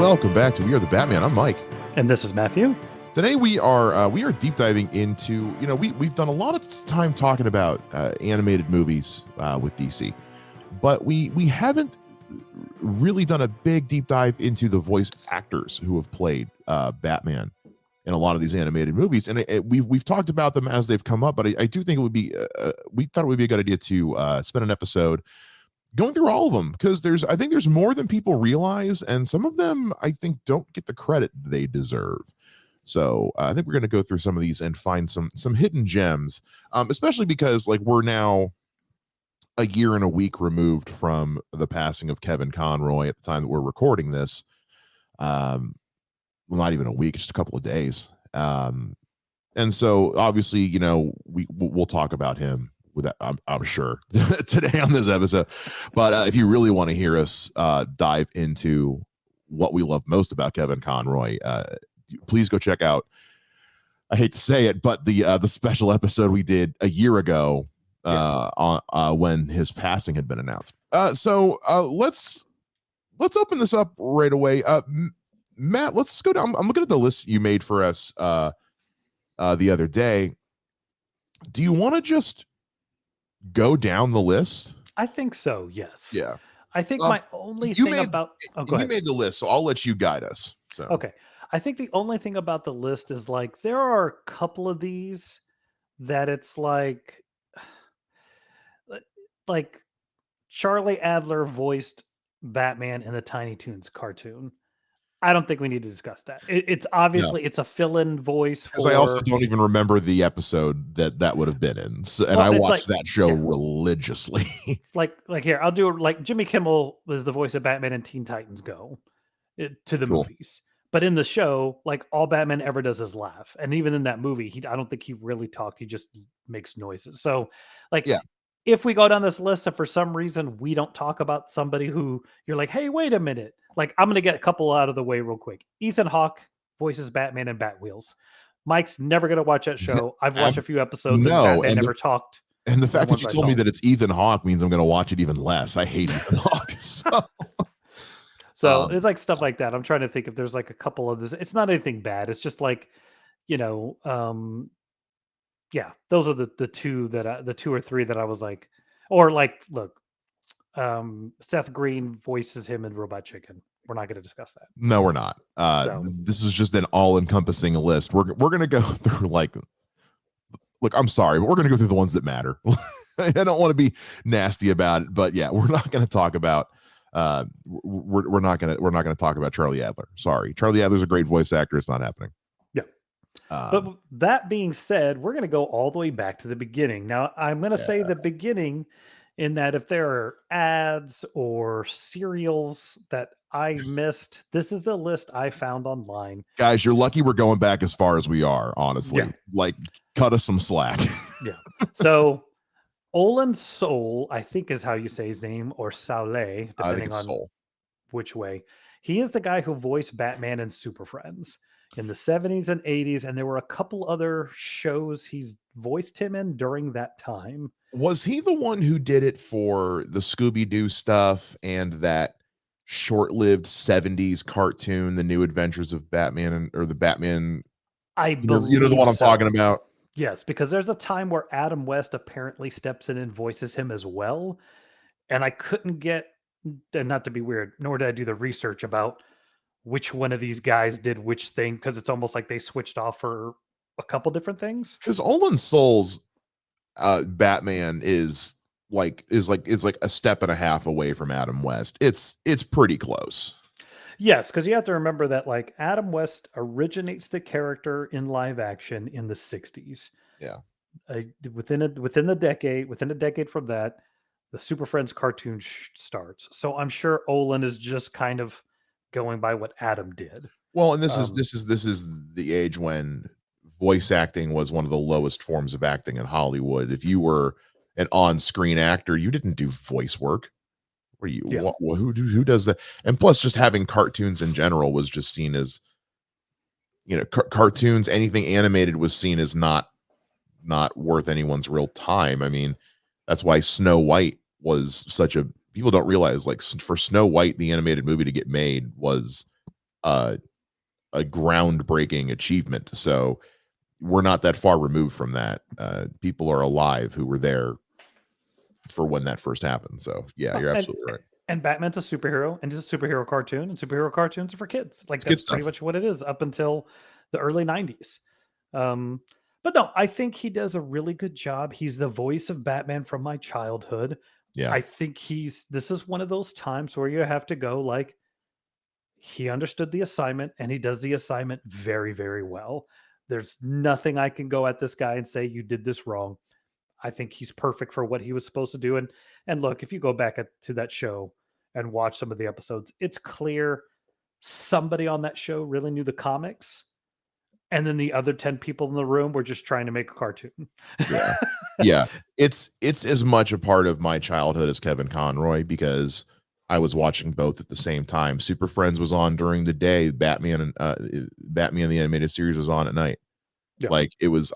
welcome back to We Are the Batman. I'm Mike. And this is Matthew. Today we are deep diving into, we've done a lot of time talking about animated movies with DC, but we haven't really done a big deep dive into the voice actors who have played Batman in a lot of these animated movies. And we've talked about them as they've come up, but I do think it would be, we thought it would be a good idea to spend an episode going through all of them, because I think there's more than people realize, and some of them I think don't get the credit they deserve. So I think we're going to go through some of these and find some hidden gems, especially because we're now a year and a week removed from the passing of Kevin Conroy at the time that we're recording this. Well, not even a week, just a couple of days. And so obviously, we'll talk about him with that, I'm sure today on this episode. But if you really want to hear us dive into what we love most about Kevin Conroy, please go check out, I hate to say it, but the special episode we did a year ago on when his passing had been announced. So let's open this up right away. Matt, let's go down. I'm looking at the list you made for us the other day. Do you want to just go down the list? I think so, yes. Yeah. I think my only thing about... Oh, go ahead. You made the list, so I'll let you guide us. So Okay. I think the only thing about the list is there are a couple of these that it's like Charlie Adler voiced Batman in the Tiny Toons cartoon. I don't think we need to discuss that. It's obviously it's a fill-in voice. Because I also don't even remember the episode that would have been in, so, and I watched that show religiously. like here, I'll do Jimmy Kimmel was the voice of Batman in Teen Titans Go to the movies. But in the show, all Batman ever does is laugh. And even in that movie, I don't think he really talked. He just makes noises. So, if we go down this list and for some reason we don't talk about somebody who you're like, hey, wait a minute. I'm going to get a couple out of the way real quick. Ethan Hawke voices Batman in Batwheels. Mike's never going to watch that show. I've watched a few episodes and Batman never talked. And the fact that you told me that it's Ethan Hawke means I'm going to watch it even less. I hate Ethan Hawke. So it's stuff like that. I'm trying to think if there's a couple of this. It's not anything bad. It's just those are the two that the two or three that I was look, Seth Green voices him in Robot Chicken. We're not going to discuss that. No, we're not. This was just an all-encompassing list. We're going to go through look, I'm sorry, but we're going to go through the ones that matter. I don't want to be nasty about it, but yeah, we're not going to talk about we're not going to talk about Charlie Adler. Sorry. Charlie Adler's a great voice actor. It's not happening. Yeah. But that being said, we're going to go all the way back to the beginning. Now, I'm going to say the beginning in that if there are ads or serials that I missed, this is the list I found online. Guys, you're lucky we're going back as far as we are, honestly. Yeah. Cut us some slack. Yeah. So Olin Soul, I think is how you say his name, or Soule, depending on which way. He is the guy who voiced Batman and Super Friends in the 70s and 80s, and there were a couple other shows he's voiced him in during that time. Was he the one who did it for the Scooby-Doo stuff and that short-lived 70s cartoon, The New Adventures of Batman, or the Batman? I believe you know the one I'm talking about? Yes, because there's a time where Adam West apparently steps in and voices him as well. And I couldn't get, and not to be weird, nor did I do the research about which one of these guys did which thing, because it's almost like they switched off for a couple different things. Because Olin Soul's Batman is like a step and a half away from Adam West. It's pretty close. Yes, because you have to remember that Adam West originates the character in live action in the 60s. Yeah. Within a decade from that, the Super Friends cartoon starts. So I'm sure Olin is just kind of going by what Adam did. Well, and this is the age when voice acting was one of the lowest forms of acting in Hollywood. If you were an on-screen actor, you didn't do voice work. Who does that? And plus, just having cartoons in general was just seen as, cartoons, anything animated was seen as not worth anyone's real time. I mean, that's why Snow White was such a, people don't realize, for Snow White, the animated movie to get made was a groundbreaking achievement. So we're not that far removed from that. People are alive who were there for when that first happened. So yeah, you're absolutely right. And Batman's a superhero, and it's a superhero cartoon, and superhero cartoons are for kids. Like It's good that's pretty stuff. much what it is up until the early '90s. Um, but no, I think he does a really good job. He's the voice of Batman from my childhood. Yeah. I think this is one of those times where you have to go like he understood the assignment and he does the assignment very, very well. There's nothing I can go at this guy and say you did this wrong. I think he's perfect for what he was supposed to do. And look, if you go back to that show and watch some of the episodes, it's clear somebody on that show really knew the comics, and then the other 10 people in the room were just trying to make a cartoon. Yeah. Yeah. It's as much a part of my childhood as Kevin Conroy, because I was watching both at the same time. Super Friends was on during the day. Batman and Batman the Animated Series was on at night. Yeah. Like it was,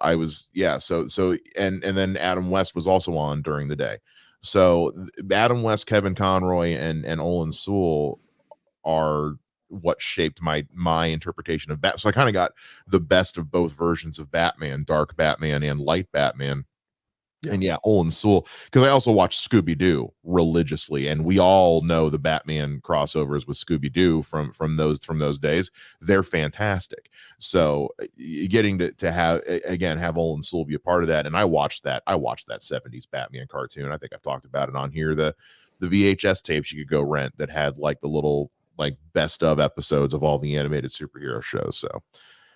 yeah. So and then Adam West was also on during the day. So Adam West, Kevin Conroy, and Olin Sewell are what shaped my interpretation of Bat. So I kind of got the best of both versions of Batman, Dark Batman and Light Batman. Yeah. And yeah, Olin Sewell, because I also watch Scooby-Doo religiously, and we all know the Batman crossovers with Scooby-Doo from those days. They're fantastic. So getting to have Olin Sewell be a part of that, and I watched that 70s Batman cartoon. I think I've talked about it on here. The VHS tapes you could go rent that had like the little like best of episodes of all the animated superhero shows. So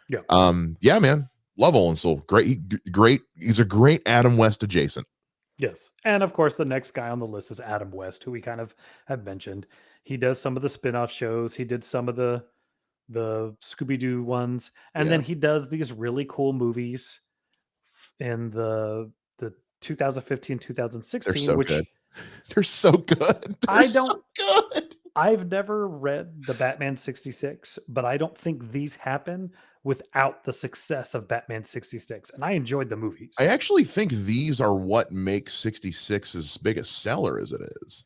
yeah, man. Love Olin Sewell. Great. He's a great Adam West adjacent. Yes. And of course, the next guy on the list is Adam West, who we kind of have mentioned. He does some of the spin-off shows. He did some of the Scooby-Doo ones. And then he does these really cool movies in the 2015, 2016, They're so which good. They're so good. So good. I've never read the Batman 66, but I don't think these happen without the success of Batman 66. And I enjoyed the movies. I actually think these are what makes 66 as big a seller as it is.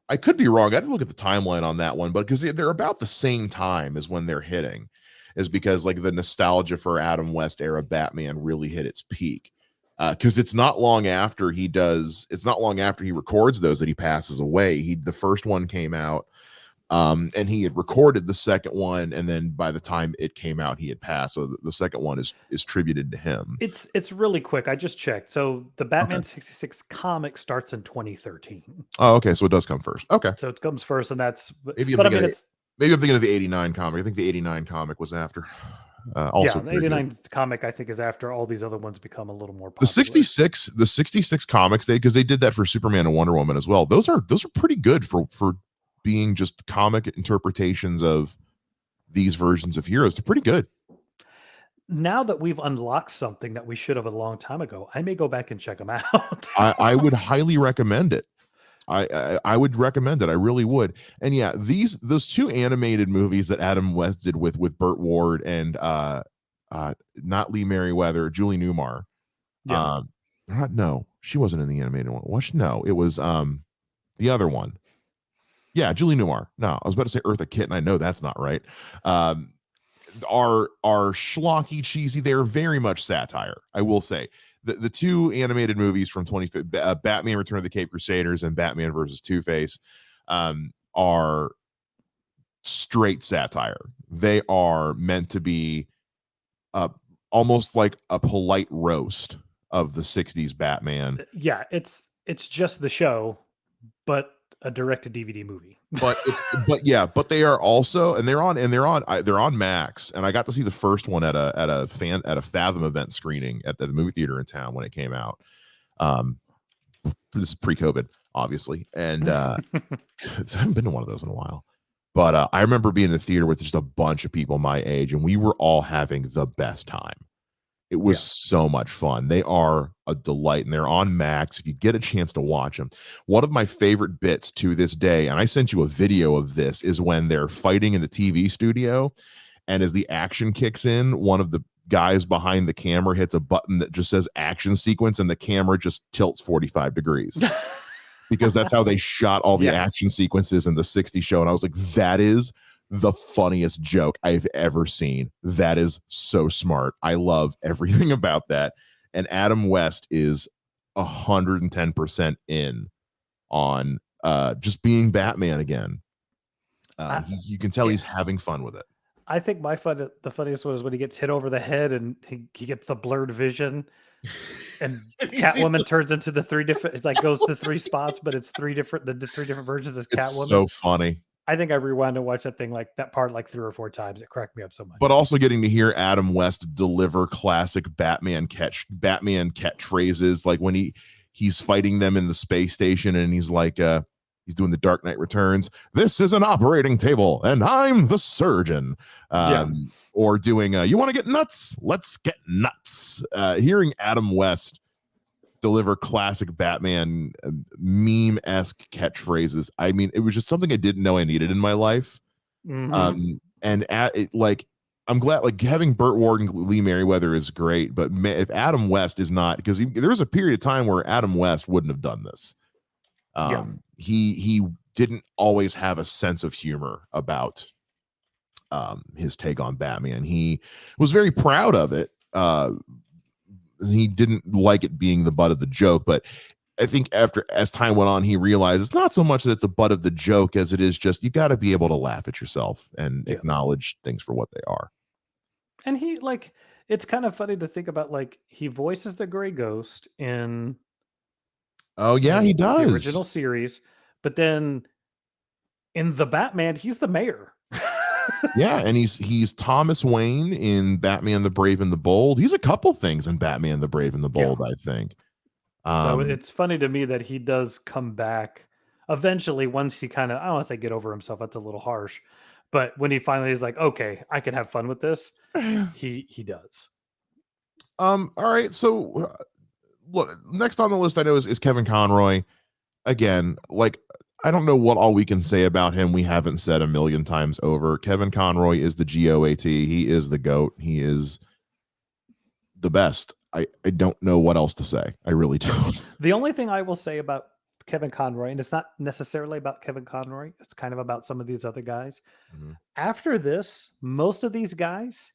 I could be wrong. I have to look at the timeline on that one, but because they're about the same time as when they're hitting, is because like the nostalgia for Adam West era Batman really hit its peak. Because it's not long after he records those that he passes away. The first one came out, and he had recorded the second one, and then by the time it came out, he had passed. So the second one is tributed to him. It's really quick. I just checked. So the Batman 66 comic starts in 2013. Oh, okay. So it does come first. Okay. So it comes first, and that's maybe I'm thinking of the 89 comic. I think the 89 comic was after. Also the 89 comic I think is after all these other ones become a little more popular. The 66 comics, because they did that for Superman and Wonder Woman as well. Those are pretty good for being just comic interpretations of these versions of heroes. They're pretty good. Now that we've unlocked something that we should have a long time ago, I may go back and check them out. I would highly recommend it. I would recommend it. I really would. And yeah, those two animated movies that Adam West did with Burt Ward and not Lee Merriweather, Julie Newmar. Yeah. No, she wasn't in the animated one. Was she? No, it was the other one. Yeah, Julie Newmar. No, I was about to say Eartha Kitt, and I know that's not right. Are schlocky, cheesy. They're very much satire, I will say. The two animated movies from Batman Return of the Cape Crusaders and Batman versus Two-Face are straight satire. They are meant to be almost like a polite roast of the 60s Batman. Yeah, it's just the show, but a direct-to-DVD movie. but they are also, and they're on Max, and I got to see the first one at a Fathom event screening at the movie theater in town when it came out. This is pre-COVID, obviously, and I haven't been to one of those in a while. But I remember being in the theater with just a bunch of people my age, and we were all having the best time. It was so much fun. They are a delight, and they're on Max. If you get a chance to watch them, one of my favorite bits to this day, and I sent you a video of this, is when they're fighting in the TV studio, and as the action kicks in, one of the guys behind the camera hits a button that just says action sequence, and the camera just tilts 45 degrees. Because that's how they shot all the action sequences in the 60s show. And I was like, that is the funniest joke I've ever seen. That is so smart. I love everything about that. And Adam West is 110% in on just being Batman again. You can tell he's having fun with it. I think the funniest one is when he gets hit over the head and he gets the blurred vision, and Catwoman turns into the three different. It like goes to three spots, but it's three different. The three different versions is Catwoman. It's so funny. I think I rewound and watched that thing that part 3 or 4 times. It cracked me up so much. But also getting to hear Adam West deliver classic Batman catchphrases, like when he's fighting them in the space station and he's like he's doing the Dark Knight Returns. This is an operating table, and I'm the surgeon. Or doing, you want to get nuts? Let's get nuts. Hearing Adam West deliver classic Batman meme-esque catchphrases. I mean, it was just something I didn't know I needed in my life. Mm-hmm. I'm glad, having Burt Ward and Lee Merriweather is great, but if Adam West is not, because there was a period of time where Adam West wouldn't have done this. He didn't always have a sense of humor about his take on Batman. He was very proud of it. He didn't like it being the butt of the joke, but I think as time went on, he realized it's not so much that it's a butt of the joke as it is just, you got to be able to laugh at yourself and acknowledge things for what they are. And he it's kind of funny to think about, he voices the Gray Ghost in he does the original series, but then in the Batman, he's the mayor. And he's Thomas Wayne in Batman the Brave and the Bold. He's a couple things in Batman the Brave and the Bold, I think. So it's funny to me that he does come back eventually once he kind of, I don't want to say get over himself, that's a little harsh, but when he finally is like, okay, I can have fun with this, he does. All right, so look, next on the list I know is Kevin Conroy. Again, I don't know what all we can say about him we haven't said a million times over. Kevin Conroy is the GOAT. He is the GOAT. He is the best. I don't know what else to say. I really don't. The only thing I will say about Kevin Conroy, and it's not necessarily about Kevin Conroy, it's kind of about some of these other guys. Mm-hmm. After this, most of these guys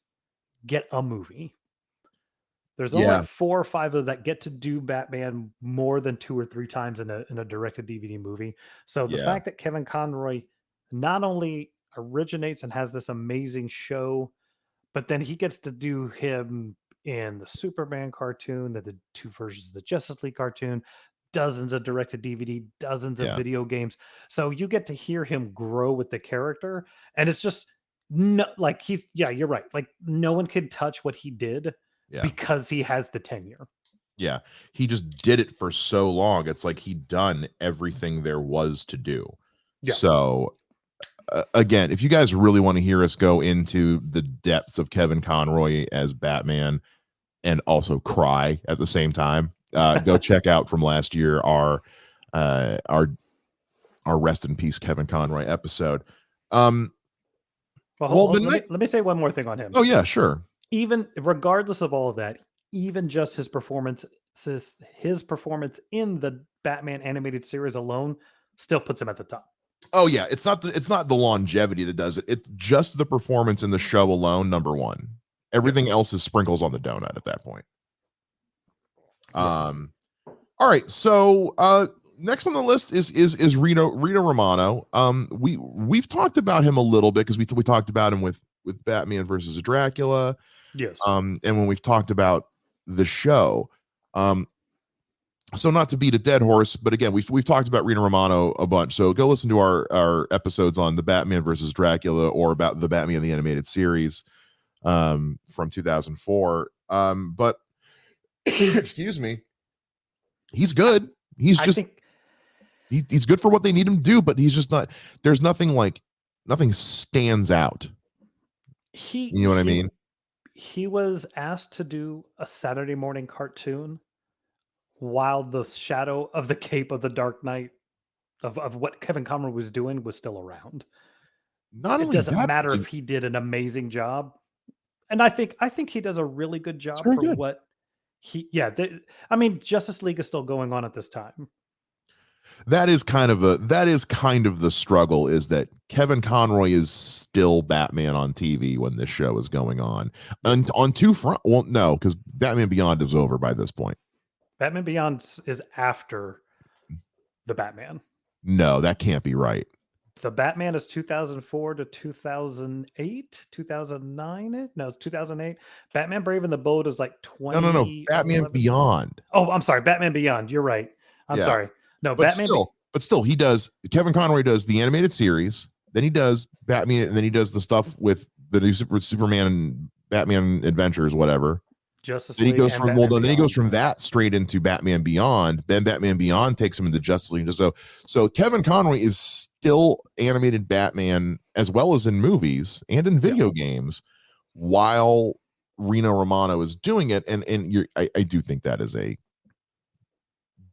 get a movie. There's only 4 or 5 of them that get to do Batman more than 2 or 3 times in a directed DVD movie. So the fact that Kevin Conroy not only originates and has this amazing show, but then he gets to do him in the Superman cartoon, the 2 versions of the Justice League cartoon, dozens of directed DVD, dozens of video games. So you get to hear him grow with the character, and it's just you're right. No one can touch what he did. Because he has the tenure. Yeah, he just did it for so long. It's like he'd done everything there was to do. Yeah. So, again, if you guys really want to hear us go into the depths of Kevin Conroy as Batman and also cry at the same time, go check out from last year our Rest in Peace Kevin Conroy episode. Let me say one more thing on him. Oh yeah, sure. Even regardless of all of that, even just his performance in the Batman animated series alone still puts him at the top. Oh yeah, it's not the longevity that does it. It's just the performance in the show alone, number one. Everything else is sprinkles on the donut at that point. All right, so next on the list is Rita Romano. We've talked about him a little bit because we talked about him with Batman versus Dracula. Yes. And when we've talked about the show, so not to beat a dead horse, but again, we've talked about Rita Romano a bunch. So go listen to our episodes on the Batman versus Dracula or about the Batman the Animated Series from 2004. But excuse me, he's good. He's good for what they need him to do, but he's just not. There's nothing stands out. You know what I mean? He was asked to do a Saturday morning cartoon while the shadow of the cape of the Dark Knight of what Kevin Conroy was doing was still around. It doesn't matter if he did an amazing job. And I think he does a really good job for what he Justice League is still going on at this time. That is kind of the struggle, is that Kevin Conroy is still Batman on TV when this show is going on. And on two front, well, no, because Batman Beyond is over by this point. Batman Beyond is after the Batman. No, that can't be right. The Batman is 2004 to 2008, 2009. No, it's 2008. Batman Brave and the Bold is like 20. No. Batman Beyond. Oh, I'm sorry. Batman Beyond. You're right. I'm sorry. No, but Batman. Still, he does. Kevin Conroy does the animated series. Then he does Batman, and then he does the stuff with the new Superman and Batman Adventures, whatever. Justice League. Then he goes from that straight into Batman Beyond. Then Batman Beyond takes him into Justice League. So Kevin Conroy is still animated Batman as well as in movies and in video games, while Rino Romano is doing it. And I do think that is a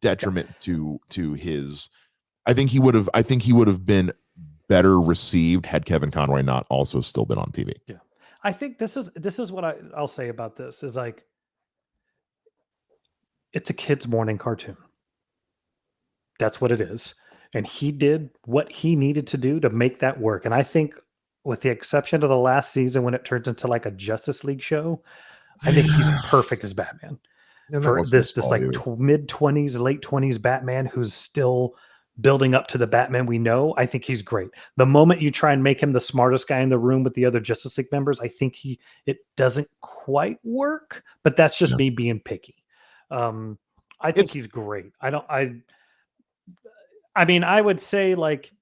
detriment to his. I think he would have been better received had Kevin Conroy not also still been on TV. Yeah. I think this is what I'll say about this is like, it's a kid's morning cartoon. That's what it is. And he did what he needed to do to make that work. And I think with the exception of the last season, when it turns into like a Justice League show, I think he's perfect as Batman. For this like mid-20s, late 20s Batman who's still building up to the Batman we know, I think he's great. The moment you try and make him the smartest guy in the room with the other Justice League members, I think it doesn't quite work, but that's just me being picky. I think he's great. I mean, I would say like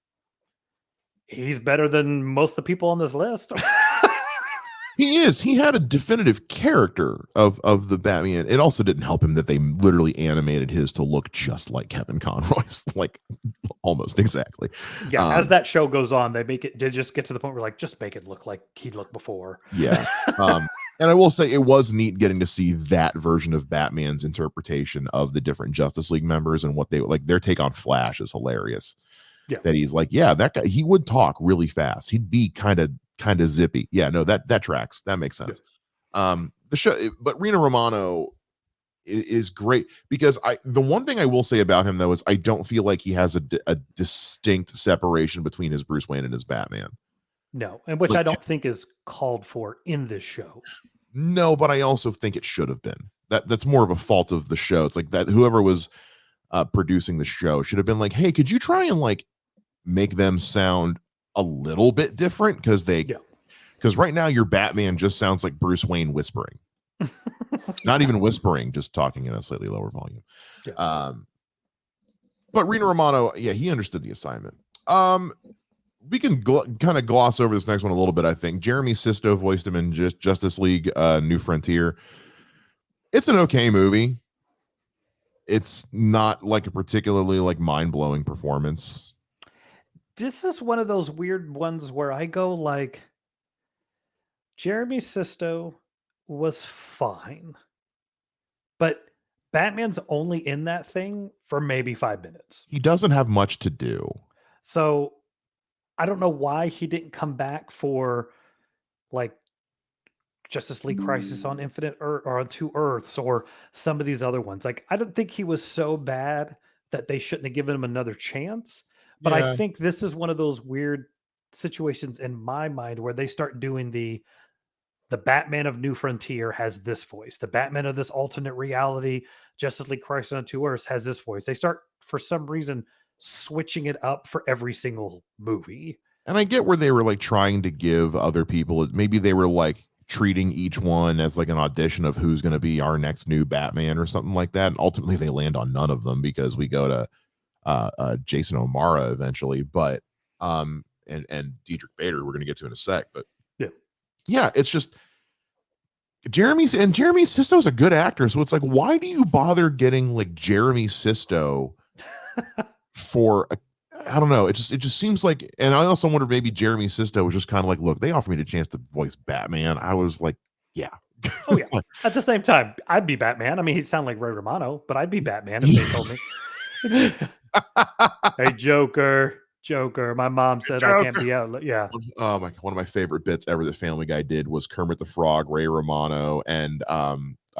he's better than most of the people on this list. He is. He had a definitive character of the Batman. It also didn't help him that they literally animated his to look just like Kevin Conroy's, like almost exactly. Yeah, as that show goes on, they just get to the point where like, just make it look like he looked before. Yeah. And I will say it was neat getting to see that version of Batman's interpretation of the different Justice League members and what they like. Their take on Flash is hilarious. Yeah. That he's like, yeah, that guy, he would talk really fast. He'd be kind of zippy. Yeah, no, that tracks. That makes sense. Yeah. The show, but Rino Romano is great because the one thing I will say about him though is I don't feel like he has a distinct separation between his Bruce Wayne and his Batman. No, and which I don't think is called for in this show. No, but I also think it should have been. That's more of a fault of the show. It's like that whoever was producing the show should have been like, hey, could you try and like make them sound a little bit different? Because right now your Batman just sounds like Bruce Wayne whispering. Not even whispering, just talking in a slightly lower volume. Yeah. But Rino Romano, yeah, he understood the assignment. We can kind of gloss over this next one a little bit, I think. Jeremy Sisto voiced him in Justice League New Frontier. It's an okay movie. It's not like a particularly like mind-blowing performance. This is one of those weird ones where I go like, Jeremy Sisto was fine, but Batman's only in that thing for maybe 5 minutes. He doesn't have much to do. So I don't know why he didn't come back for like Justice League Crisis on Infinite Earth or on Two Earths or some of these other ones. Like, I don't think he was so bad that they shouldn't have given him another chance. But I think this is one of those weird situations in my mind where they start doing the Batman of New Frontier has this voice. The Batman of this alternate reality, Justice League Crisis on Two Earths has this voice. They start, for some reason, switching it up for every single movie. And I get where they were like trying to give other people, maybe they were like treating each one as like an audition of who's going to be our next new Batman or something like that. And ultimately they land on none of them because we go to Jason O'Mara eventually, but and Diedrich Bader we're going to get to in a sec. But yeah, it's just Jeremy Sisto's a good actor, so it's like, why do you bother getting like Jeremy Sisto for I don't know. It just seems like, and I also wonder if maybe Jeremy Sisto was just kind of like, look, they offered me the chance to voice Batman. I was like, yeah. Oh yeah. At the same time, I'd be Batman. I mean, he'd sound like Ray Romano, but I'd be Batman if they told me. Hey, Joker. My mom said Joker. I can't be out. Yeah. Oh my! One of my favorite bits ever that Family Guy did was Kermit the Frog, Ray Romano, and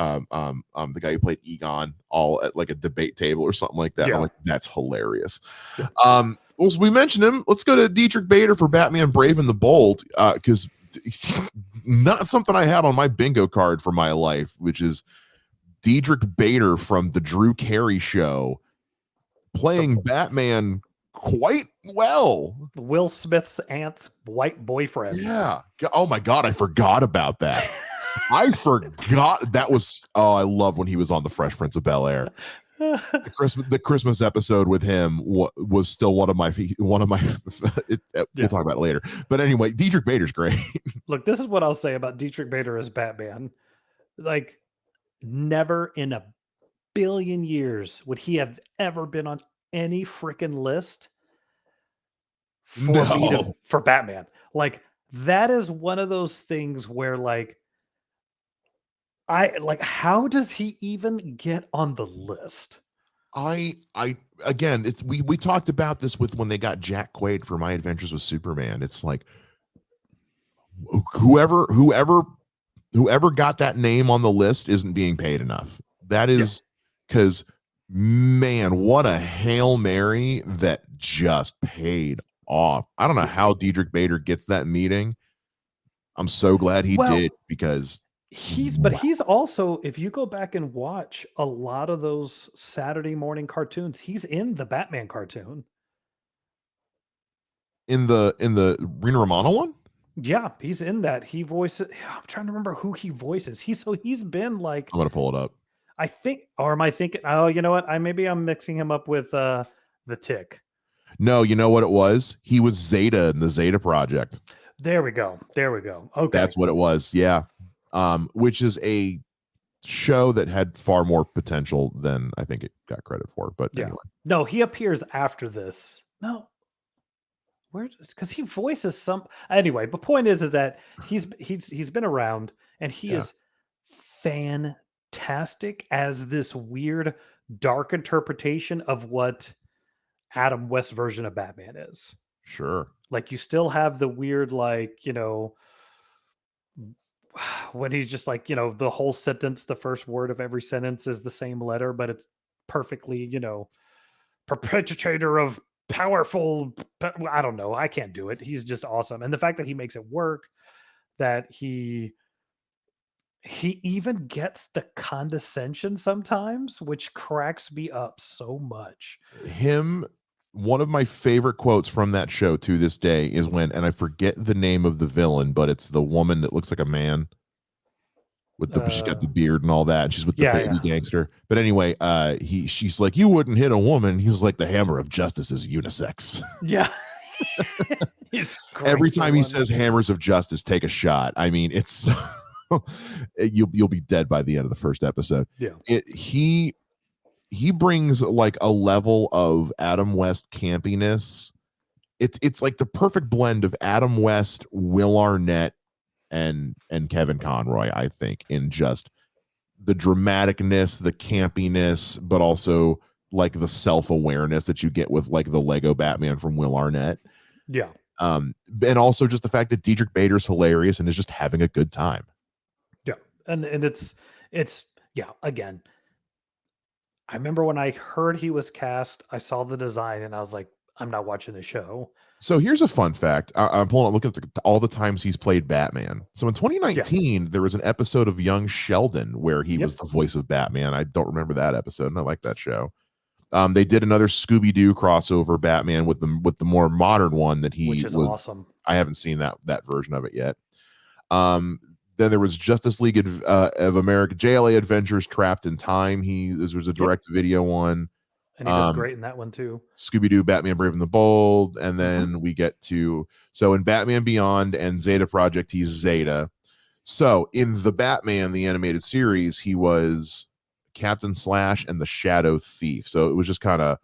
the guy who played Egon, all at like a debate table or something like that. Yeah. I'm like, that's hilarious. Yeah. Well, so we mentioned him. Let's go to Dietrich Bader for Batman Brave and the Bold, because not something I had on my bingo card for my life, which is Dietrich Bader from the Drew Carey Show playing Batman quite well. Will Smith's aunt's white boyfriend. Yeah. Oh my God, I forgot about that. I forgot that was. Oh, I love when he was on the Fresh Prince of Bel-Air. The Christmas episode with him was still one of my. We'll talk about it later. But anyway, Dietrich Bader's great. Look, this is what I'll say about Dietrich Bader as Batman. Like, never in a billion years would he have ever been on any freaking list for Batman. Like, that is one of those things where, like, how does he even get on the list? I again, it's we talked about this with when they got Jack Quaid for My Adventures with Superman. It's like whoever got that name on the list isn't being paid enough. That is because man, what a Hail Mary that just paid off. I don't know how Dietrich Bader gets that meeting. I'm so glad he did, because he's also, if you go back and watch a lot of those Saturday morning cartoons, he's in the Batman cartoon. In the Rina Romano one? Yeah, he's in that. He voices. I'm trying to remember who he voices. He's been like. I'm gonna pull it up. I think, or am I thinking? Oh, you know what? Maybe I'm mixing him up with the Tick. No, you know what it was? He was Zeta in the Zeta Project. There we go. Okay, that's what it was. Yeah, which is a show that had far more potential than I think it got credit for. But anyway, no, he appears after this. No. Where, because he voices some anyway. The point is that he's been around, and he is fantastic as this weird dark interpretation of what Adam West's version of Batman is. Sure. Like, you still have the weird, like, you know, when he's just like, you know, the whole sentence, the first word of every sentence is the same letter, but it's perfectly, you know, perpetrator of powerful, I don't know, I can't do it. He's just awesome. And the fact that he makes it work, that he even gets the condescension sometimes, which cracks me up so much. One of my favorite quotes from that show to this day is when, and I forget the name of the villain, but it's the woman that looks like a man with she's got the beard and all that, and she's with the baby gangster. But anyway, she's like, you wouldn't hit a woman. He's like, the hammer of justice is unisex. Yeah. Every time he says hammers of justice, take a shot. I mean, it's you'll be dead by the end of the first episode. Yeah. He brings like a level of Adam West campiness. It's like the perfect blend of Adam West, Will Arnett, and Kevin Conroy, I think, in just the dramaticness, the campiness, but also like the self-awareness that you get with like the Lego Batman from Will Arnett. Yeah. And also just the fact that Dietrich Bader's hilarious and is just having a good time. Yeah. And it's again, I remember when I heard he was cast, I saw the design and I was like, I'm not watching the show. So here's a fun fact. I'm pulling up, looking at all the times he's played Batman. So in 2019, there was an episode of Young Sheldon where he was the voice of Batman. I don't remember that episode, and I like that show. They did another Scooby-Doo crossover Batman with the more modern one that which is awesome. I haven't seen that version of it yet. Then there was Justice League of America, JLA Adventures Trapped in Time. There was a direct-to-video one. And he does great in that one too. Scooby-Doo, Batman Brave and the Bold. And then we get to, so in Batman Beyond and Zeta Project, he's Zeta. So in the Batman, the animated series, he was Captain Slash and the Shadow Thief. So it was just kind of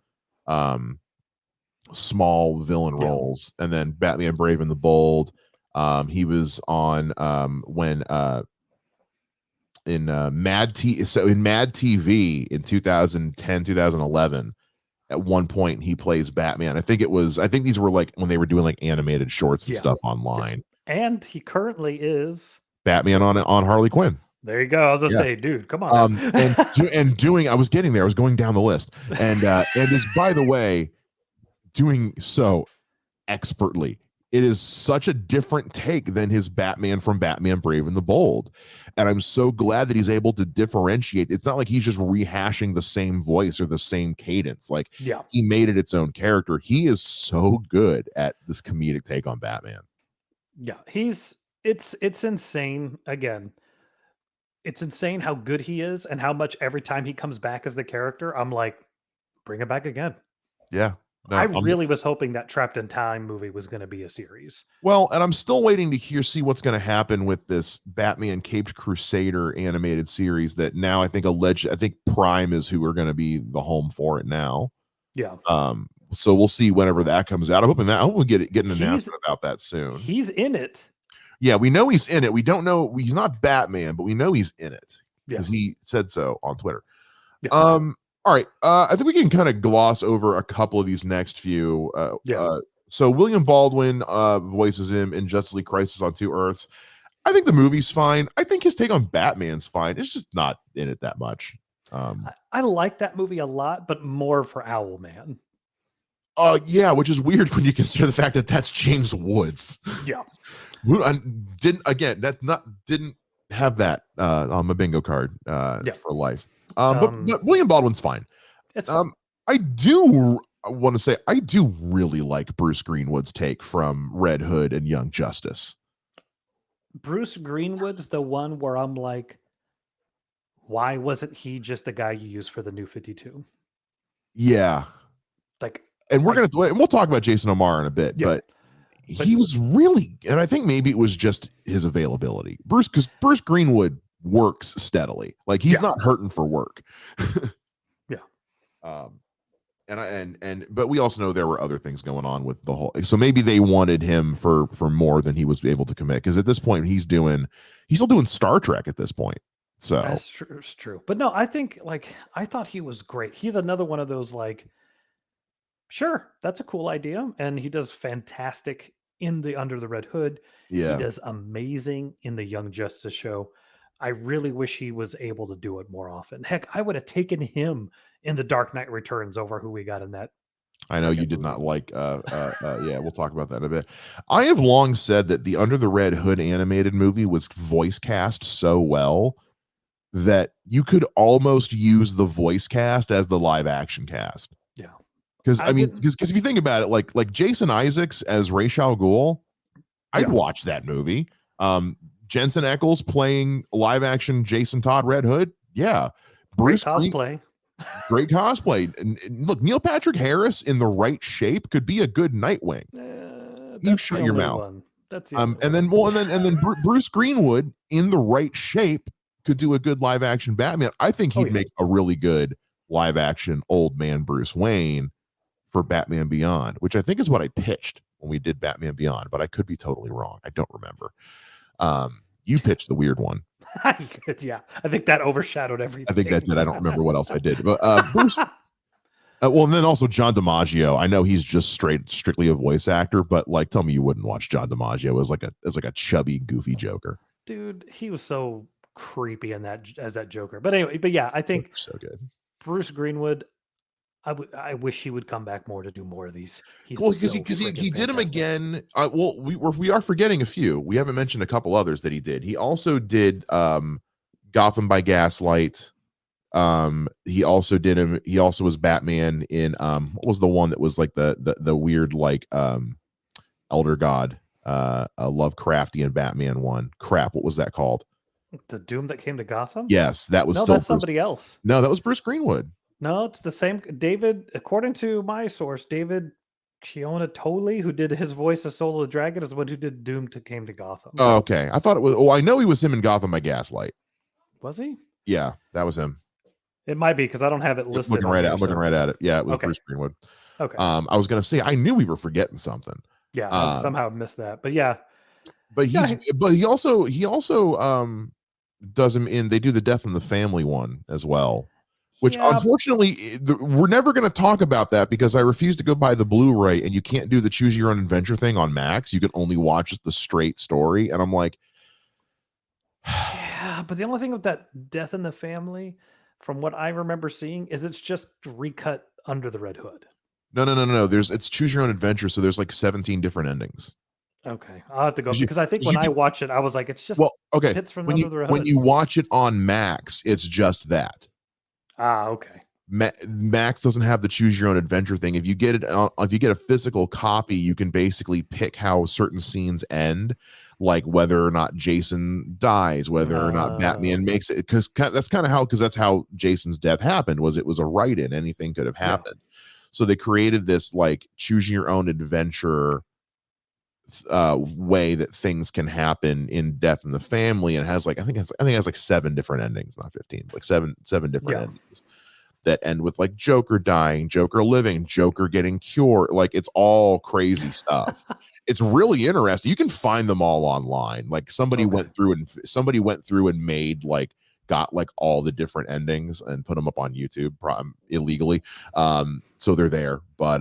small villain roles. And then Batman Brave and the Bold, he was on in Mad TV in 2010, 2011, at one point he plays Batman. I think these were like when they were doing like animated shorts and stuff online. And he currently is Batman on Harley Quinn. There you go. I was gonna Yeah. say, dude, come on now. And doing, I was getting there. I was going down the list, and is, by the way, doing so expertly. It is such a different take than his Batman from Batman Brave and the Bold. And I'm so glad that he's able to differentiate. It's not like he's just rehashing the same voice or the same cadence. Like, Yeah. he made it its own character. He is so good at this comedic take on Batman. Yeah. It's insane. Again, it's insane how good he is and how much every time he comes back as the character, I'm like, bring him back again. Yeah. No, I really was hoping that Trapped in Time movie was going to be a series. Well, and I'm still waiting to see what's going to happen with this Batman Caped Crusader animated series that now I think I think Prime is who are going to be the home for it now. Yeah. So we'll see whenever that comes out. I hope we'll get an announcement about that soon. He's in it. Yeah, we know he's in it. We don't know he's not Batman, but we know he's in it because he said so on Twitter. Yeah. All right. I think we can kind of gloss over a couple of these next few. So William Baldwin voices him in Justice League Crisis on Two Earths. I think the movie's fine. I think his take on Batman's fine. It's just not in it that much. I like that movie a lot, but more for Owlman. Yeah, which is weird when you consider the fact that that's James Woods. Yeah. Didn't have that on my bingo card for life. But William Baldwin's fine. It's fine. I do want to say I do really like Bruce Greenwood's take from Red Hood and Young Justice. Bruce Greenwood's the one where I'm like, why wasn't he just the guy you use for the New 52? Yeah. Like, and we'll talk about Jason O'Mara in a bit, but he was really, and I think maybe it was just his availability. Because Bruce Greenwood works steadily. Like, he's not hurting for work. But we also know there were other things going on with the whole, so maybe they wanted him for more than he was able to commit, because at this point he's still doing Star Trek at this point. So that's true. It's true. But no, I think, like, I thought he was great. He's another one of those, like, sure, that's a cool idea, and he does fantastic in the Under the Red Hood. Yeah, he does amazing in the Young Justice show. I really wish he was able to do it more often. Heck, I would have taken him in the Dark Knight Returns over who we got in that. I know you did not like. Yeah, we'll talk about that in a bit. I have long said that the Under the Red Hood animated movie was voice cast so well that you could almost use the voice cast as the live action cast. Yeah, because if you think about it, like Jason Isaacs as Ra's al Ghul, I'd watch that movie. Jensen Ackles playing live action Jason Todd Red Hood. Yeah. Bruce cosplay. Great cosplay. And look, Neil Patrick Harris in the right shape could be a good Nightwing. You shut your mouth. One. That's and then Bruce Greenwood in the right shape could do a good live action Batman. I think he'd make a really good live action old man Bruce Wayne for Batman Beyond, which I think is what I pitched when we did Batman Beyond, but I could be totally wrong. I don't remember. You pitched the weird one. Yeah, I think that overshadowed everything. I think that did. I don't remember what else I did, but Bruce. Well, and then also John DiMaggio. I know he's just strictly a voice actor, but like, tell me you wouldn't watch John DiMaggio as like a chubby, goofy Joker. Dude, he was so creepy in that as that Joker. But anyway, yeah, I think Joker's so good. Bruce Greenwood. I wish he would come back more to do more of these. He did them again. We are forgetting a few. We haven't mentioned a couple others that he did. He also did Gotham by Gaslight. He also was Batman in what was the one that was like the weird like Elder God a Lovecraftian Batman one. Crap, what was that called? The Doom That Came to Gotham? Yes, that was that's somebody else. No, that was Bruce Greenwood. No, it's the same. David, according to my source, David Chiona-Toley, who did his voice of Soul of the Dragon, is the one who did Doom to Came to Gotham. Oh, okay. I thought it was. Oh, I know he was him in Gotham by Gaslight. Was he? Yeah, that was him. It might be because I don't have it listed. I'm looking right at it. Yeah, it was Bruce Greenwood. Okay. I was gonna say I knew we were forgetting something. Yeah, I somehow missed that. But yeah. But he also does him in. They do the Death in the Family one as well. Which unfortunately, we're never going to talk about that because I refuse to go buy the Blu-ray, and you can't do the choose your own adventure thing on Max. You can only watch the straight story, and I'm like, But the only thing with that Death in the Family, from what I remember seeing, is it's just recut under the Red Hood. No. It's choose your own adventure, so there's like 17 different endings. Okay, I'll have to go 'Cause You because I think when you I can watch it, I was like, it's just well, okay, hits from under the when hood. you watch it on Max, it's just that. Okay. Max doesn't have the choose your own adventure thing. If you get it, if you get a physical copy, you can basically pick how certain scenes end, like whether or not Jason dies, whether or not Batman Okay. makes it. Because that's how Jason's death happened. It was a write-in. Anything could have Yeah. happened. So they created this like choose your own adventure way that things can happen in Death in the Family, and it has like I think it has like 7 different endings, not 15, like seven different Yeah. endings that end with like Joker dying, Joker living, Joker getting cured. Like it's all crazy stuff. It's really interesting. You can find them all online. Like Okay. somebody went through and made like got like all the different endings and put them up on YouTube illegally. So they're there. But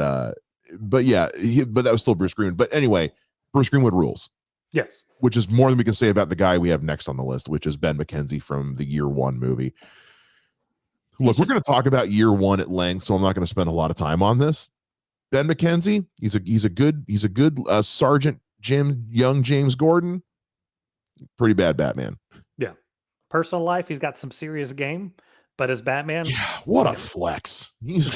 yeah, but that was still Bruce Greenwood. But anyway, Bruce Greenwood rules. Yes. Which is more than we can say about the guy we have next on the list, which is Ben McKenzie from the Year One movie. Look, we're going to talk about Year One at length, so I'm not going to spend a lot of time on this. Ben McKenzie, he's a good Sergeant young James Gordon. Pretty bad Batman. Yeah. Personal life, he's got some serious game, but as Batman, Yeah, what a flex. He's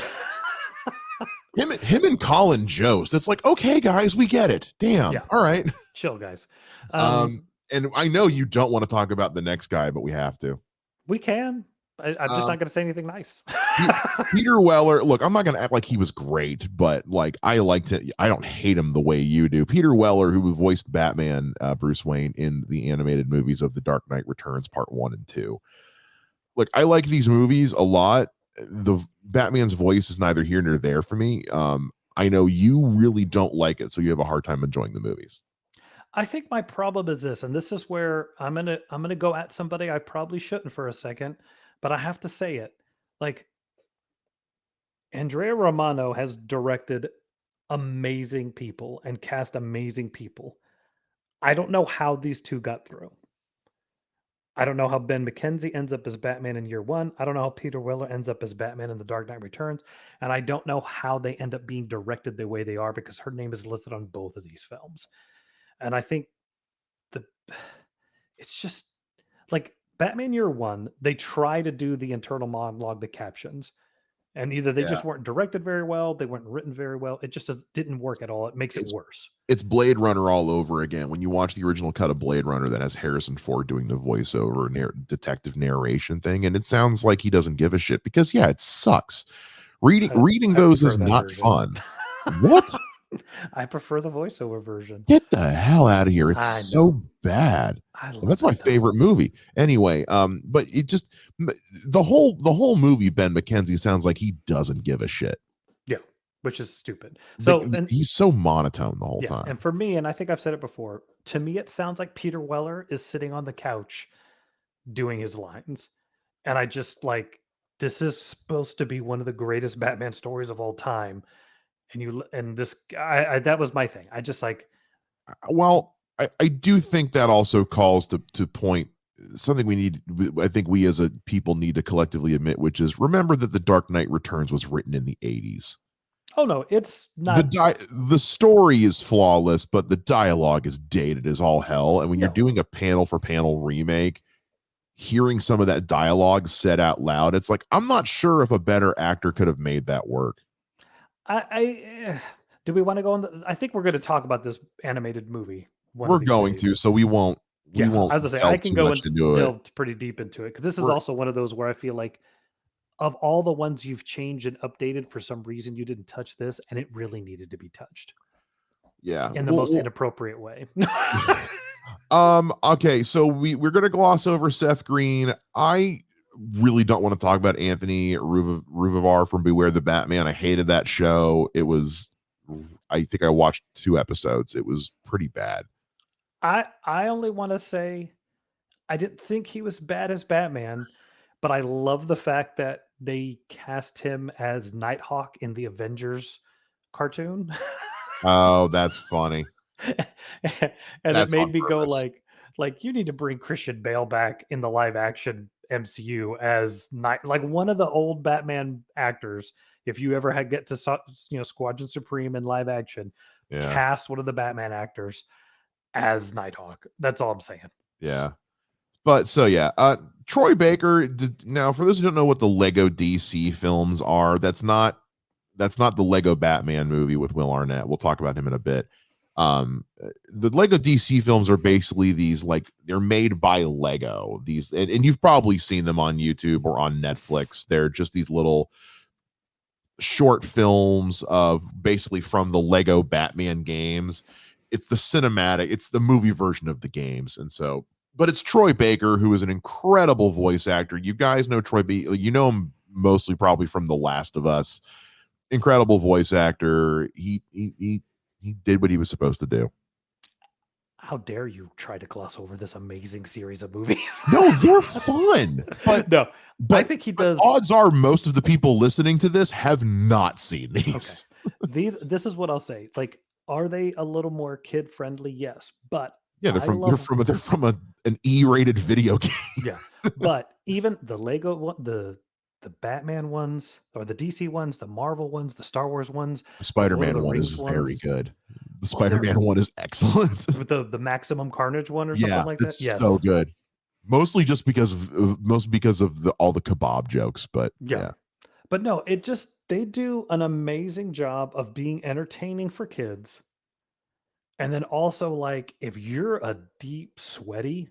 him and Colin Jost. It's like, okay, guys, we get it. Damn. Yeah. All right. Chill, guys. And I know you don't want to talk about the next guy, but we have to. We can. I'm just not going to say anything nice. Peter Weller, look, I'm not going to act like he was great, but like I liked it. I don't hate him the way you do. Peter Weller, who voiced Batman, Bruce Wayne in the animated movies of The Dark Knight Returns Part 1 and 2. Look, I like these movies a lot. The Batman's voice is neither here nor there for me. I know you really don't like it, so you have a hard time enjoying the movies. I think my problem is this, and this is where I'm gonna go at somebody I probably shouldn't for a second, but I have to say it. Like Andrea Romano has directed amazing people and cast amazing people. I don't know how these two got through. I don't know how Ben McKenzie ends up as Batman in Year One. I don't know how Peter Weller ends up as Batman in The Dark Knight Returns. And I don't know how they end up being directed the way they are because her name is listed on both of these films. And I think the it's just like Batman Year One, they try to do the internal monologue, the captions, and either they just weren't directed very well, they weren't written very well. It just didn't work at all. It makes it worse. It's Blade Runner all over again. When you watch the original cut of Blade Runner that has Harrison Ford doing the voiceover detective narration thing, and it sounds like he doesn't give a shit because it sucks. Reading those is not fun. What? I prefer the voiceover version. Get the hell out of here. It's so bad. That's my favorite movie. Anyway, but it just the whole movie, Ben McKenzie sounds like he doesn't give a shit. Yeah, which is stupid. So and he's so monotone the whole time. And for me, and I think I've said it before, to me it sounds like Peter Weller is sitting on the couch doing his lines. And I just like this is supposed to be one of the greatest Batman stories of all time. And this guy, that was my thing. I just like. Well, I do think that also calls to point something I think we as a people need to collectively admit, which is remember that The Dark Knight Returns was written in the 80s. Oh no, it's not. The story is flawless, but the dialogue is dated as all hell. And when you're doing a panel for panel remake, hearing some of that dialogue said out loud, it's like I'm not sure if a better actor could have made that work. Do we want to go on? I think we're going to talk about this animated movie. We're going to, so we won't. I was gonna say I can go and delve pretty deep into it because this is also one of those where I feel like of all the ones you've changed and updated, for some reason you didn't touch this, and it really needed to be touched. Yeah, in the most inappropriate way. Okay, so we're gonna gloss over Seth Green. I really don't want to talk about Anthony Ruvivar from Beware the Batman. I hated that show. It was, I think I watched 2 episodes. It was pretty bad. I only want to say I didn't think he was bad as Batman, but I love the fact that they cast him as Nighthawk in the Avengers cartoon. Oh, that's funny. And it made me go like, Like, you need to bring Christian Bale back in the live action MCU as night, like one of the old Batman actors. If you ever had get to Squadron Supreme in live action, Yeah. cast one of the Batman actors as Nighthawk. That's all I'm saying. Yeah. But so yeah, Troy Baker. Now, for those who don't know what the Lego DC films are, that's not the Lego Batman movie with Will Arnett. We'll talk about him in a bit. The Lego DC films are basically these, like, they're made by Lego. These, and you've probably seen them on YouTube or on Netflix. They're just these little short films of basically from the Lego Batman games. It's the cinematic, it's the movie version of the games, and so. But it's Troy Baker, who is an incredible voice actor. You guys know Troy Baker. You know him mostly probably from The Last of Us. Incredible voice actor. He did what he was supposed to do. How dare you try to gloss over this amazing series of movies? No, they're fun. But no, I think he does. Odds are most of the people listening to this have not seen these. Okay. This is what I'll say. Like, are they a little more kid friendly? Yes, but yeah, they're from an E-rated video game. Yeah, but even the Lego one, the Batman ones, or the DC ones, the Marvel ones, the Star Wars ones, the Spider-Man one is very good. The Spider-Man one is excellent. With the Maximum Carnage one or something like that. It's so good. Mostly just because of all the kebab jokes, but yeah. But no, they do an amazing job of being entertaining for kids. And then also, like, if you're a deep sweaty,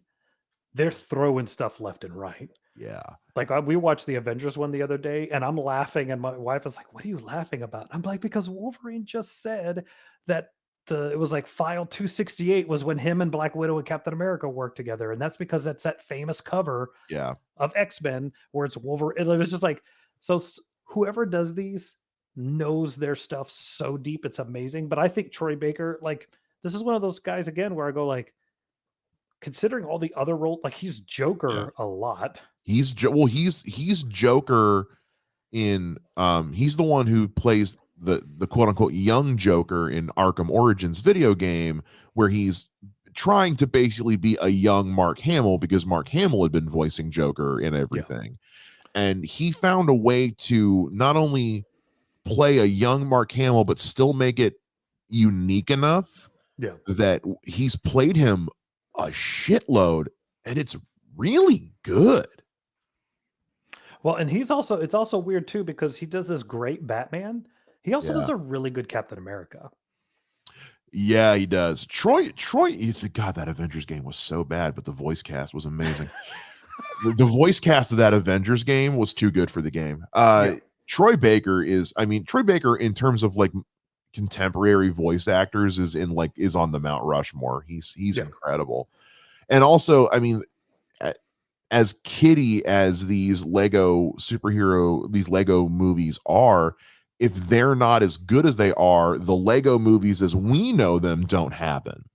they're throwing stuff left and right. Yeah. Like, we watched the Avengers one the other day, and I'm laughing, and my wife was like, "What are you laughing about?" I'm like, "Because Wolverine just said that it was like file 268 was when him and Black Widow and Captain America worked together, and that's because that's that famous cover of X-Men where it's Wolverine." It was just like, so whoever does these knows their stuff so deep, it's amazing. But I think Troy Baker, like, this is one of those guys again where I go, like, considering all the other roles, like, he's Joker a lot. He's Joker in he's the one who plays the quote unquote young Joker in Arkham Origins video game, where he's trying to basically be a young Mark Hamill, because Mark Hamill had been voicing Joker in everything. And he found a way to not only play a young Mark Hamill, but still make it unique enough that he's played him a shitload, and it's really good. Well, and it's also weird too, because he does this great Batman. He also does a really good Captain America. Yeah, he does. Troy, God, that Avengers game was so bad, but the voice cast was amazing. the voice cast of that Avengers game was too good for the game. Troy Baker in terms of like contemporary voice actors is on the Mount Rushmore. He's incredible. And also, I mean, as kiddie as these Lego movies are, if they're not as good as they are, the Lego movies as we know them don't happen.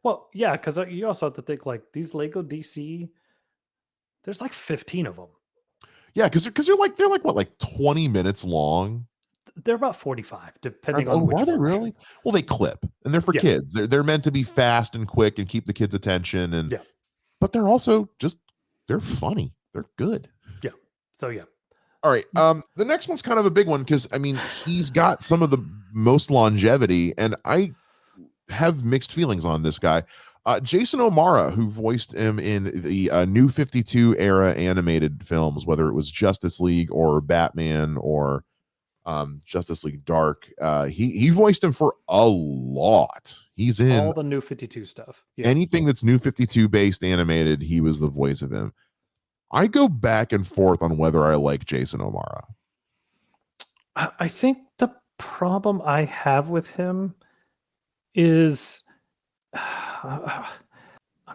Well, yeah, because you also have to think, like, these Lego DC, there's like 15 of them. Yeah, because they're like what, like 20 minutes long? They're about 45, depending on which one. Are they really? Well, they clip, and they're for kids. They're meant to be fast and quick and keep the kids' attention, but they're also they're funny. They're good. Yeah. So all right. The next one's kind of a big one, because I mean, he's got some of the most longevity, and I have mixed feelings on this guy. Jason O'Mara, who voiced him in the New 52 era animated films, whether it was Justice League or Batman or Justice League Dark. He voiced him for a lot. He's in all the New 52 stuff. Anything that's New 52 based animated, he was the voice of him. I go back and forth on whether I like Jason O'Mara. I think the problem I have with him is I'm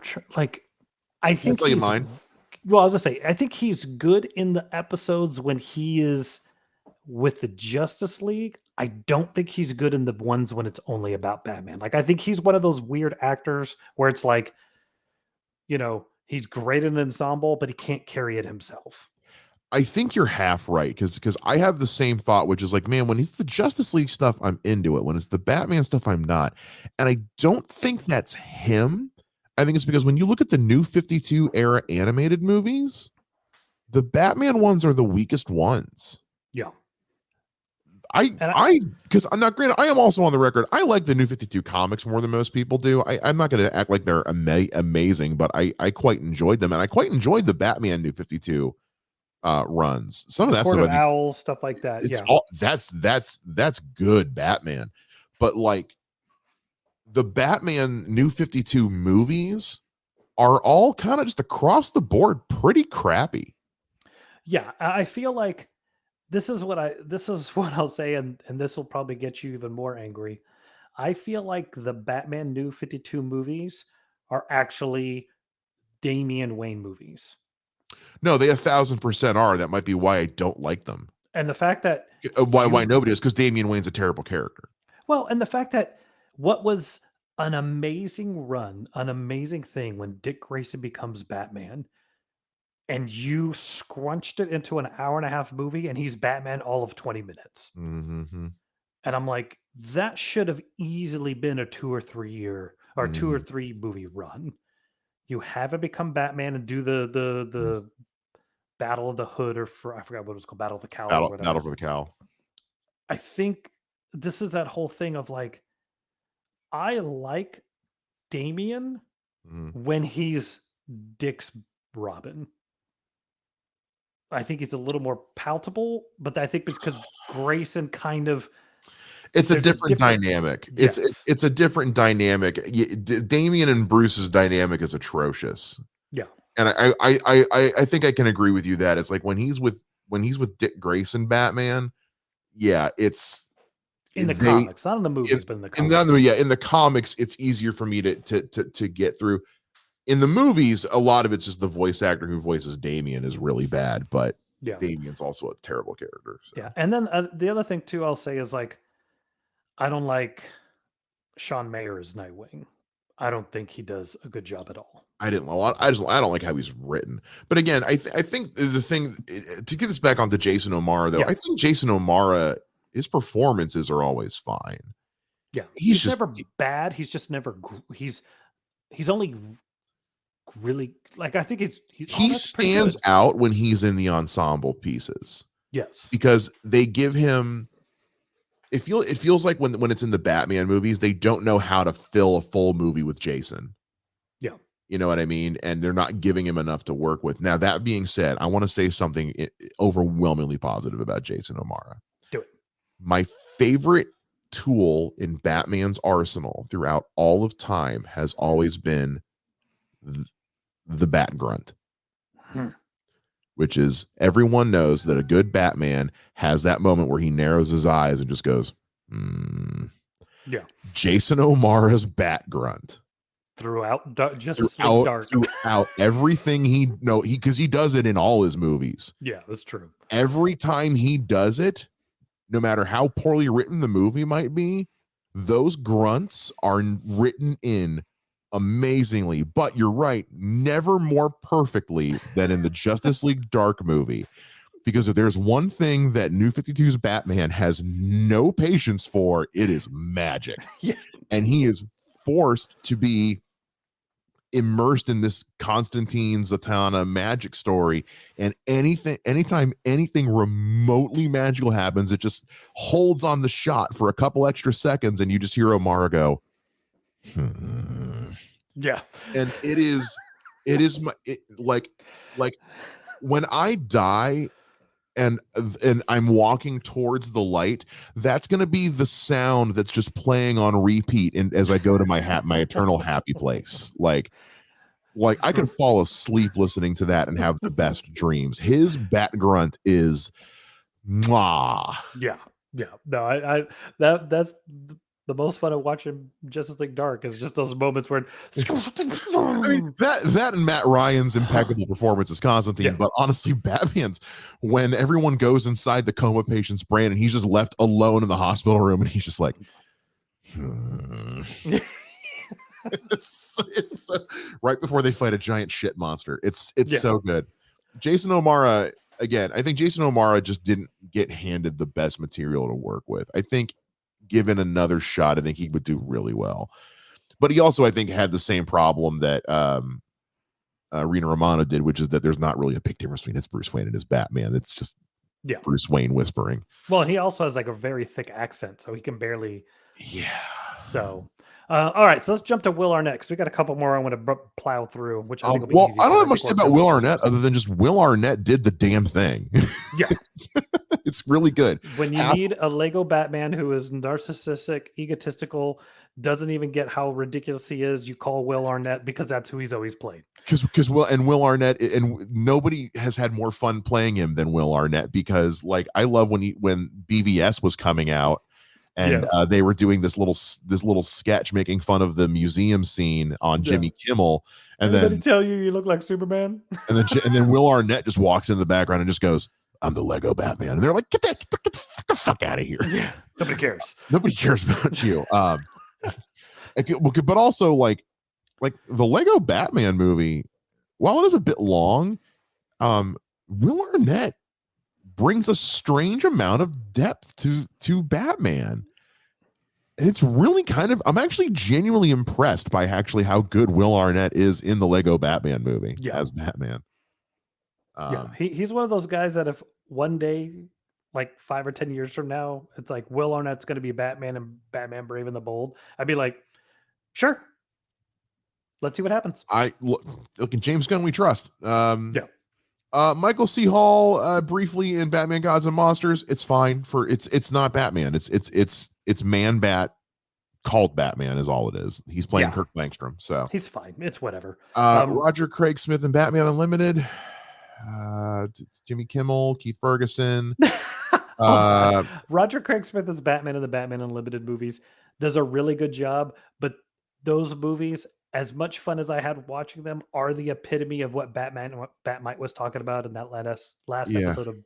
sure, like, I think tell you mine. Well, I was gonna say, I think he's good in the episodes when he is with the Justice League. I don't think he's good in the ones when it's only about Batman. Like, I think he's one of those weird actors where it's like, he's great in an ensemble, but he can't carry it himself. I think you're half right, because I have the same thought, which is like, man, when it's the Justice League stuff, I'm into it. When it's the Batman stuff, I'm not. And I don't think that's him. I think it's because when you look at the New 52 era animated movies, the Batman ones are the weakest ones. Yeah. Because I'm not granted, I am also on the record. I like the New 52 comics more than most people do. I'm not going to act like they're amazing, but I quite enjoyed them, and I quite enjoyed the Batman New 52 runs. Some of that Court stuff, of Owls, stuff like that. it's Yeah. all that's good Batman, but like the Batman New 52 movies are all kind of just across the board pretty crappy. Yeah, I feel like this is what I'll say, and this will probably get you even more angry. I feel like the Batman New 52 movies are actually Damian Wayne movies. No, they 1,000% are. That might be why I don't like them. And the fact that why nobody is, because Damian Wayne's a terrible character. Well, and the fact that what was an amazing run, an amazing thing when Dick Grayson becomes Batman, and you scrunched it into an hour and a half movie, and he's Batman all of 20 minutes. Mm-hmm. And I'm like, that should have easily been a 2 or 3 year or 2 or 3 movie run. You have it become Batman and do the Battle of the Hood, or I forgot what it was called, Battle of the Cowl or whatever. Battle for the Cowl. I think this is that whole thing of like, I like Damian when he's Dick's Robin. I think he's a little more palatable, but I think it's because Grayson kind of it's a different dynamic. Yes. It's a different dynamic. Damian and Bruce's dynamic is atrocious. Yeah. And I think I can agree with you that it's like when he's with Dick Grayson Batman, yeah, it's in the comics, not in the movies, but in the comics. In the comics, it's easier for me to get through. In the movies, a lot of it's just the voice actor who voices Damian is really bad, but yeah, Damian's also a terrible character. So. Yeah, and then the other thing too, I'll say is like, I don't like Sean Mayer as Nightwing. I don't think he does a good job at all. I don't like how he's written. But again, I think the thing to get this back onto Jason O'Mara though, I think Jason O'Mara, his performances are always fine. Yeah, he's just never bad. He's just never. He's only really like, I think he stands out when he's in the ensemble pieces. Yes, because they give him. It feels like when it's in the Batman movies, they don't know how to fill a full movie with Jason. Yeah. You know what I mean? And they're not giving him enough to work with. Now, that being said, I want to say something overwhelmingly positive about Jason O'Mara. Do it. My favorite tool in Batman's arsenal throughout all of time has always been the Bat Grunt. Which is, everyone knows that a good Batman has that moment where he narrows his eyes and just goes, Yeah. Jason O'Mara's Bat Grunt. Throughout everything because he does it in all his movies. Yeah, that's true. Every time he does it, no matter how poorly written the movie might be, those grunts are written in amazingly, but you're right, never more perfectly than in the Justice League Dark movie. Because if there's one thing that New 52's Batman has no patience for, it is magic. Yeah. And he is forced to be immersed in this Constantine Zatanna magic story, and anytime anything remotely magical happens, it just holds on the shot for a couple extra seconds, and you just hear O'Mara go, Yeah. And like when I die and I'm walking towards the light, that's going to be the sound that's just playing on repeat as I go to my eternal happy place. Like I could fall asleep listening to that and have the best dreams. His Bat Grunt is mwah. Yeah. No, that's the most fun of watching Justice League Dark is just those moments where I mean, that and Matt Ryan's impeccable performance as Constantine, but honestly, Batman's, when everyone goes inside the coma patient's brain and he's just left alone in the hospital room and he's just like, it's right before they fight a giant shit monster. It's so good. Jason O'Mara, again, I think Jason O'Mara just didn't get handed the best material to work with. I think given another shot, I think he would do really well. but he also, I think, had the same problem that Rina Romano did, which is that there's not really a big difference between his Bruce Wayne and his Batman. It's just Bruce Wayne whispering. Well, he also has like a very thick accent, so he can barely. Yeah. So, all right. So let's jump to Will Arnett, because we got a couple more I want to plow through. Which I think will be easy. I don't have much to say about Will Arnett other than just Will Arnett did the damn thing. Yeah. It's really good. When you need a Lego Batman who is narcissistic, egotistical, doesn't even get how ridiculous he is, you call Will Arnett, because that's who he's always played. Because Will Arnett, and nobody has had more fun playing him than Will Arnett, because like I love when BVS was coming out and they were doing this little sketch making fun of the museum scene on Jimmy Kimmel, and then tell you look like Superman, and then Will Arnett just walks in the background and just goes, "I'm the Lego Batman," and they're like, "Get the fuck out of here!" Yeah, nobody cares. Nobody cares about you. But also like the Lego Batman movie, while it is a bit long, Will Arnett brings a strange amount of depth to Batman. And it's really I'm actually genuinely impressed by actually how good Will Arnett is in the Lego Batman movie as Batman. He's one of those guys that if one day, like 5 or 10 years from now, it's like Will Arnett's going to be Batman and Batman Brave and the Bold, I'd be like, sure, let's see what happens. Look at James Gunn, we trust. Michael C. Hall briefly in Batman Gods and Monsters. It's fine it's not Batman. It's Man Bat called Batman is all it is. He's playing Kirk Langstrom, so he's fine. It's whatever. Roger Craig Smith in Batman Unlimited. Jimmy Kimmel, Keith Ferguson. Roger Craig Smith as Batman in the Batman Unlimited movies does a really good job, but those movies, as much fun as I had watching them, are the epitome of what Batmite was talking about in that last episode of.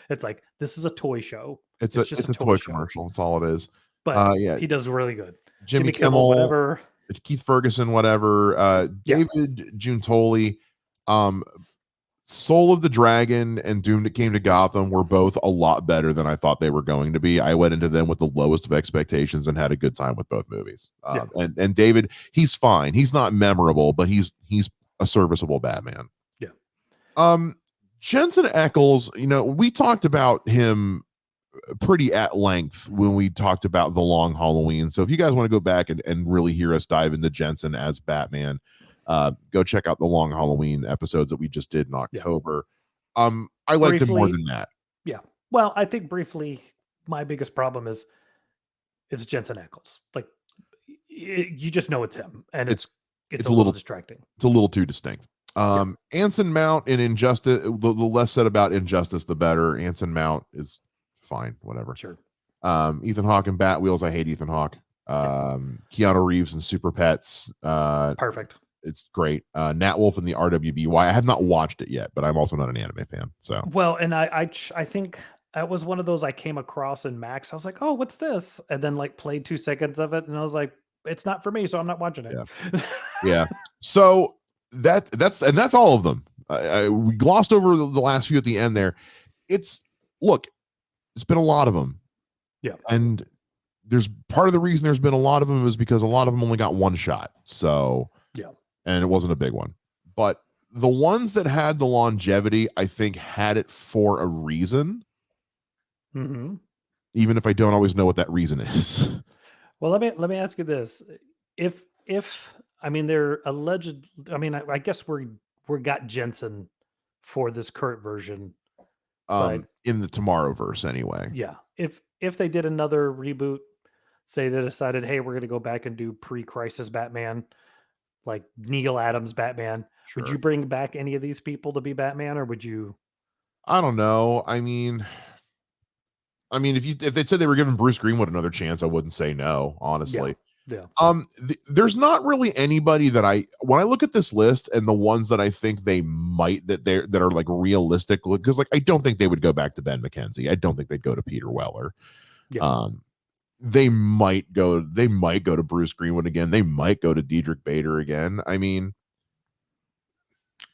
It's like, this is a toy show. It's just a toy commercial. That's all it is. But he does really good. Jimmy Kimmel, whatever. Keith Ferguson, whatever. David Giuntoli, Soul of the Dragon and Doom That Came to Gotham were both a lot better than I thought they were going to be. I went into them with the lowest of expectations and had a good time with both movies. And David, he's fine. He's not memorable, but he's a serviceable Batman. Yeah. Jensen Ackles, we talked about him pretty at length when we talked about The Long Halloween. So if you guys want to go back and really hear us dive into Jensen as Batman, go check out the Long Halloween episodes that we just did in October. I liked him more than that. Yeah. Well, I think briefly, my biggest problem is it's Jensen Ackles. Like, you just know it's him, and it's a little distracting. It's a little too distinct. Anson Mount in Injustice. The less said about Injustice, the better. Anson Mount is fine. Whatever. Sure. Ethan Hawke and Bat Wheels. I hate Ethan Hawke. Keanu Reeves and Super Pets. Perfect. It's great. Nat Wolf in the RWBY. I have not watched it yet, but I'm also not an anime fan. So and I think that was one of those I came across in Max. I was like, oh, what's this? And then like played 2 seconds of it, and I was like, it's not for me, so I'm not watching it. Yeah. So that's all of them. We glossed over the last few at the end there. It's been a lot of them. Yeah. And there's part of the reason there's been a lot of them is because a lot of them only got one shot. So and it wasn't a big one. But the ones that had the longevity, I think, had it for a reason. Mm-hmm. Even if I don't always know what that reason is. Well, let me ask you this: if they're alleged. I guess we got Jensen for this current version. In the Tomorrowverse, anyway. Yeah. If they did another reboot, say they decided, hey, we're going to go back and do pre-Crisis Batman, like Neil Adams Batman, would you bring back any of these people to be Batman, or would you? I don't know. I mean, if they said they were giving Bruce Greenwood another chance, I wouldn't say no, honestly. Yeah. There's not really anybody that when I look at this list and the ones that I think they might that are like realistic, because like I don't think they would go back to Ben McKenzie. I don't think they'd go to Peter Weller. Yeah. They might go to Bruce Greenwood again. They might go to Diedrich Bader again. I mean,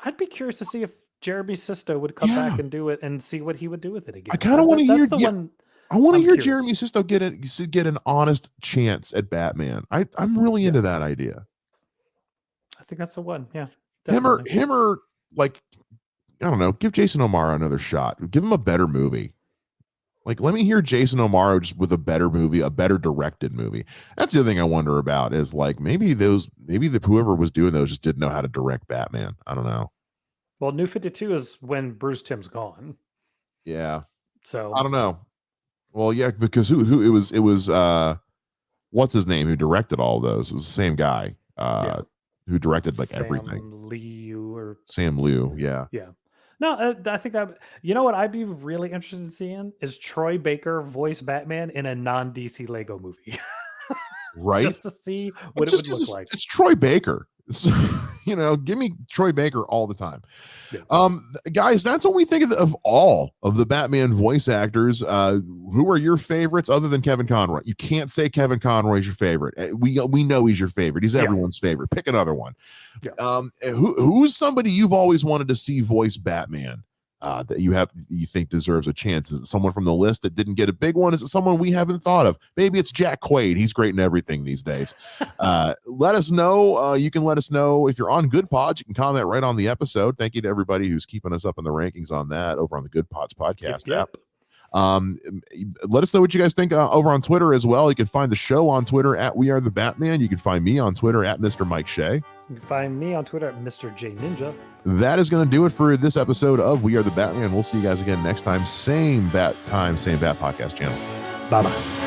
I'd be curious to see if Jeremy Sisto would come back and do it and see what he would do with it again. I kind of want to hear one. I want to I'm hear curious. Jeremy Sisto get an honest chance at Batman. I'm really into that idea. I think that's the one. Yeah. Him or Definitely. like, I don't know, give Jason O'Mara another shot. Give him a better movie. Like, let me hear Jason O'Mara just with a better movie, a better directed movie. That's the other thing I wonder about is like maybe whoever was doing those just didn't know how to direct Batman. I don't know. Well, New 52 is when Bruce Timm's gone. Yeah. So I don't know. Well, yeah, because who it was what's his name who directed all of those? It was the same guy who directed like everything. Sam Liu, yeah. Yeah. No, I think that what I'd be really interested in seeing is Troy Baker voice Batman in a non-DC Lego movie. Right? Just to see what it would look like. It's Troy Baker. Give me Troy Baker all the time. Yeah. Guys, that's what we think of all of the Batman voice actors. Who are your favorites other than Kevin Conroy? You can't say Kevin Conroy is your favorite. We know he's your favorite. He's everyone's favorite. Pick another one. Yeah. Who's somebody you've always wanted to see voice Batman? That you think deserves a chance? Is it someone from the list that didn't get a big one? Is it someone we haven't thought of? Maybe it's Jack Quaid. He's great in everything these days. Let us know. You can let us know if you're on Good Pods. You can comment right on the episode. Thank you to everybody who's keeping us up in the rankings on that over on the Good Pods podcast app. Let us know what you guys think over on Twitter as well. You can find the show on Twitter at We Are the Batman. You can find me on Twitter at Mr. Mike Shea. You can find me on Twitter at Mr. J Ninja. That is going to do it for this episode of We Are the Batman. We'll see you guys again next time. Same bat time, same bat podcast channel. Bye-bye.